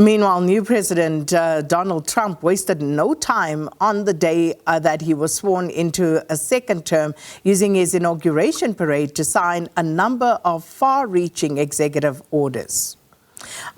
Meanwhile, new President Donald Trump wasted no time on the day that he was sworn into a second term, using his inauguration parade to sign a number of far-reaching executive orders.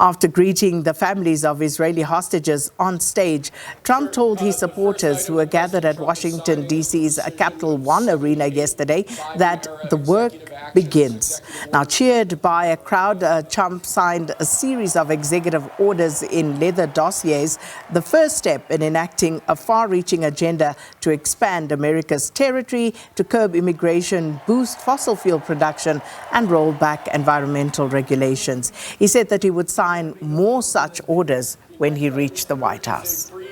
After greeting the families of Israeli hostages on stage, Trump told his supporters who were gathered at Washington, D.C.'s Capital One Arena yesterday that the work begins. Now, cheered by a crowd, Trump signed a series of executive orders in leather dossiers, the first step in enacting a far-reaching agenda to expand America's territory, to curb immigration, boost fossil fuel production, and roll back environmental regulations. He said that he would sign more such orders when he reached the White House. So we're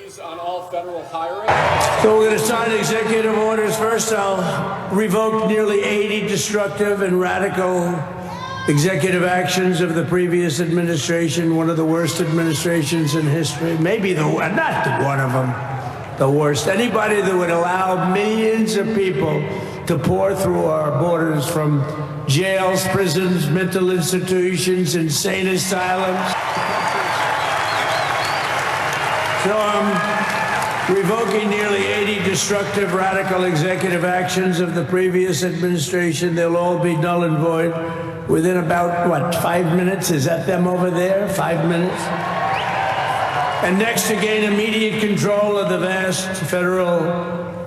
going to sign executive orders. First, I'll revoke nearly 80 destructive and radical executive actions of the previous administration, one of the worst administrations in history, maybe not one of them, the worst. Anybody that would allow millions of people to pour through our borders from jails, prisons, mental institutions, insane asylums. So I'm revoking nearly 80 destructive, radical executive actions of the previous administration. They'll all be null and void within about, 5 minutes? Is that them over there? 5 minutes? And next, to gain immediate control of the vast federal,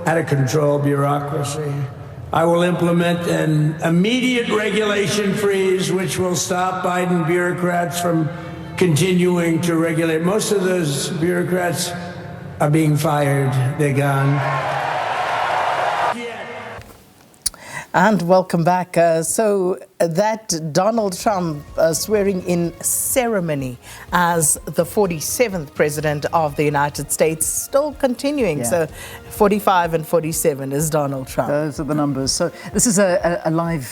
out-of-control bureaucracy, I will implement an immediate regulation freeze, which will stop Biden bureaucrats from continuing to regulate. Most of those bureaucrats are being fired. They're gone. And welcome back. So that Donald Trump swearing-in ceremony as the 47th President of the United States still continuing. Yeah. So 45 and 47 is Donald Trump. Those are the numbers. So this is a live,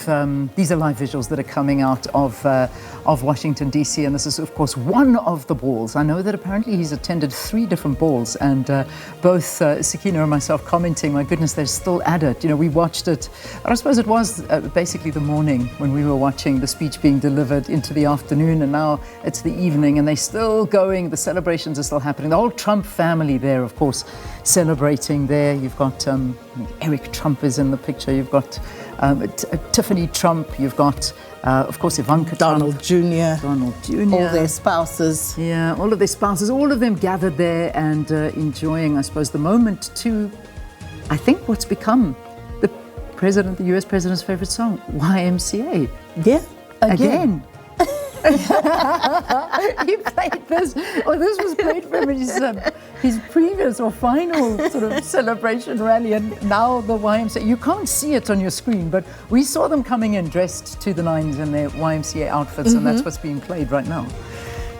these are live visuals that are coming out of Washington, D.C. And this is, of course, one of the balls. I know that apparently he's attended 3 different balls, and both Sakina and myself commenting, my goodness, they're still at it. You know, we watched it, but I suppose it was basically the morning when we were watching the speech being delivered into the afternoon, and now it's the evening, and they're still going. The celebrations are still happening. The whole Trump family there, of course, celebrating there. You've got Eric Trump is in the picture. You've got Tiffany Trump. You've got, of course, Ivanka Donald Trump. Jr. Donald Jr. All their spouses. Yeah, all of their spouses, all of them gathered there and enjoying, I suppose, the moment to, I think, what's become the US President's favorite song, YMCA. Yeah, again. He played this, or this was played for him in his previous or final sort of celebration rally, and now the YMCA. You can't see it on your screen, but we saw them coming in dressed to the nines in their YMCA outfits, and that's what's being played right now.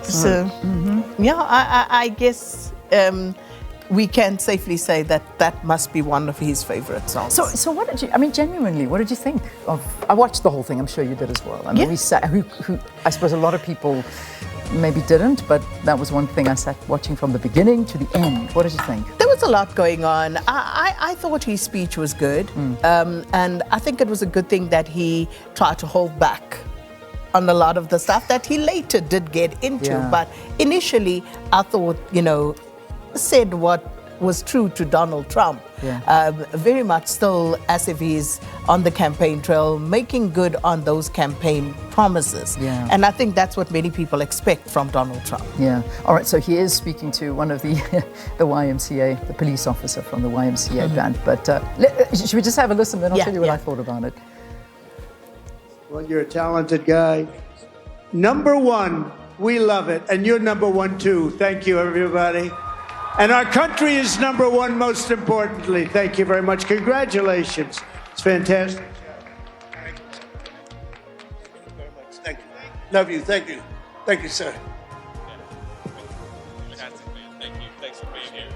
So, yeah, I guess we can safely say that that must be one of his favorite songs. So what did you, I mean, genuinely, what did you think of, I watched the whole thing, I'm sure you did as well. I mean, we sat, who I suppose a lot of people maybe didn't, but that was one thing I sat watching from the beginning to the end. What did you think? There was a lot going on. I thought his speech was good, and I think it was a good thing that he tried to hold back on a lot of the stuff that he later did get into. Yeah. But initially, I thought, said what was true to Donald Trump, very much still as if he's on the campaign trail, making good on those campaign promises. Yeah. And I think that's what many people expect from Donald Trump. Yeah. All right, so he is speaking to one of the YMCA, the police officer from the YMCA band. But should we just have a listen, then I'll tell you what I thought about it. Well, you're a talented guy. Number one, we love it. And you're number one, too. Thank you, everybody. And our country is number one, most importantly. Thank you very much. Congratulations. It's fantastic. Thank you very much. Thank you. Love you. Thank you. Thank you, sir. Fantastic, man. Thank you. Thanks for being here.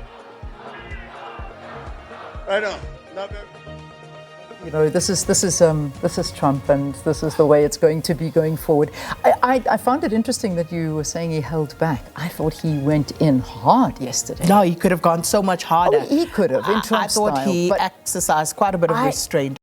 Right on. Love it. You know, this is Trump, and this is the way it's going to be going forward. I found it interesting that you were saying he held back. I thought he went in hard yesterday. No, he could have gone so much harder. Oh, he could have, in Trump's I thought style, he exercised quite a bit of restraint.